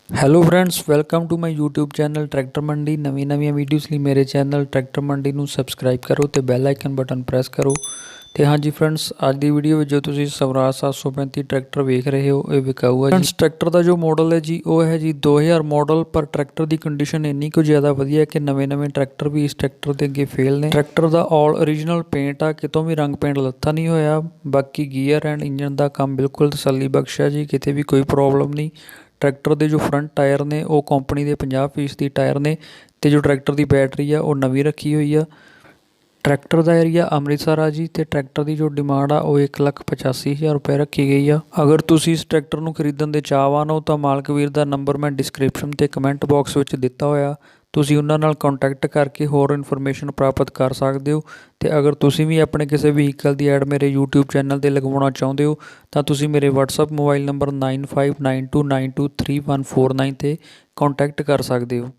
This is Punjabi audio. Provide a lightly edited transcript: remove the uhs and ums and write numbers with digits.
Hello friends, welcome to my YouTube channel tractor Mandi. ਨਵੀਆਂ ਵੀਡੀਓਜ਼ ਲਈ ਮੇਰੇ ਚੈਨਲ ਟਰੈਕਟਰ ਮੰਡੀ ਨੂੰ ਸਬਸਕ੍ਰਾਈਬ ਕਰੋ ਤੇ ਬੈਲ ਆਈਕਨ ਬਟਨ ਪ੍ਰੈਸ ਕਰੋ। ਤੇ ਹਾਂਜੀ ਫਰੈਂਡਸ, ਅੱਜ ਦੀ ਵੀਡੀਓ ਵਿੱਚ ਜੋ ਤੁਸੀਂ ਸਵਰਾਜ 735 ਟਰੈਕਟਰ ਵੇਖ ਰਹੇ ਹੋ, ਇਹ ਵਿਕਾਊ ਹੈ ਜੀ। ਟਰੈਕਟਰ ਦਾ ਜੋ ਮਾਡਲ ਹੈ ਜੀ, ਉਹ ਹੈ ਜੀ 2000 ਮਾਡਲ। ਪਰ ਟਰੈਕਟਰ ਦੀ ਕੰਡੀਸ਼ਨ ਇੰਨੀ ਕੁ ਜ਼ਿਆਦਾ ਵਧੀਆ ਕਿ ਨਵੇਂ ਟਰੈਕਟਰ ਵੀ ਇਸ ਟਰੈਕਟਰ ਦੇ ਅੱਗੇ ਫੇਲ ਨੇ। ਟਰੈਕਟਰ ਦਾ ਆਲ ਓਰੀਜਨਲ ਪੇਂਟ ਆ, ਕਿਤੋਂ ਵੀ ਰੰਗ ਪੇਂਟ ਲੱਥਾ ਨਹੀਂ ਹੋਇਆ। ਬਾਕੀ ਗੀਅਰ ਐਂਡ ਇੰਜਨ ਦਾ ਕੰਮ ਬਿਲਕੁਲ ਤਸੱਲੀ ਬਖਸ਼ ਹੈ ਜੀ, ਕਿਤੇ ਵੀ ਕੋਈ ਪ੍ਰੋਬਲਮ ਨਹੀਂ। ਟਰੈਕਟਰ ਦੇ ਜੋ ਫਰੰਟ ਟਾਇਰ ਨੇ ਉਹ ਕੰਪਨੀ ਦੇ 50% ਟਾਇਰ ਨੇ ਤੇ ਜੋ ਟਰੈਕਟਰ ਦੀ ਬੈਟਰੀ ਆ ਉਹ ਨਵੀਂ ਰੱਖੀ ਹੋਈ ਆ। ਟਰੈਕਟਰ ਦਾ ਏਰੀਆ ਅੰਮ੍ਰਿਤਸਰ ਆ ਜੀ ਤੇ ਟਰੈਕਟਰ ਦੀ ਜੋ ਡਿਮਾਂਡ ਆ ਉਹ 1,85,000 ਰੁਪਏ ਰੱਖੀ ਗਈ ਆ। ਅਗਰ ਤੁਸੀਂ ਇਸ ਟਰੈਕਟਰ ਨੂੰ ਖਰੀਦਣ ਦੇ ਚਾਹਵਾਨ ਹੋ ਤਾਂ ਮਾਲਕ ਵੀਰ ਦਾ ਨੰਬਰ ਮੈਂ ਡਿਸਕ੍ਰਿਪਸ਼ਨ ਤੇ ਕਮੈਂਟ ਬਾਕਸ ਵਿੱਚ ਦਿੱਤਾ ਹੋਇਆ, ਤੁਸੀਂ ਉਹਨਾਂ ਨਾਲ ਕੰਟੈਕਟ ਕਰਕੇ ਹੋਰ ਇਨਫੋਰਮੇਸ਼ਨ ਪ੍ਰਾਪਤ ਕਰ ਸਕਦੇ ਹੋ। ਤੇ ਅਗਰ ਤੁਸੀਂ ਵੀ ਆਪਣੇ ਕਿਸੇ ਵਹੀਕਲ ਦੀ ਐਡ ਮੇਰੇ YouTube ਚੈਨਲ 'ਤੇ ਲਗਵਾਉਣਾ ਚਾਹੁੰਦੇ ਹੋ ਤਾਂ ਤੁਸੀਂ ਮੇਰੇ WhatsApp ਮੋਬਾਈਲ ਨੰਬਰ 9592923149 'ਤੇ ਕੰਟੈਕਟ ਕਰ ਸਕਦੇ ਹੋ।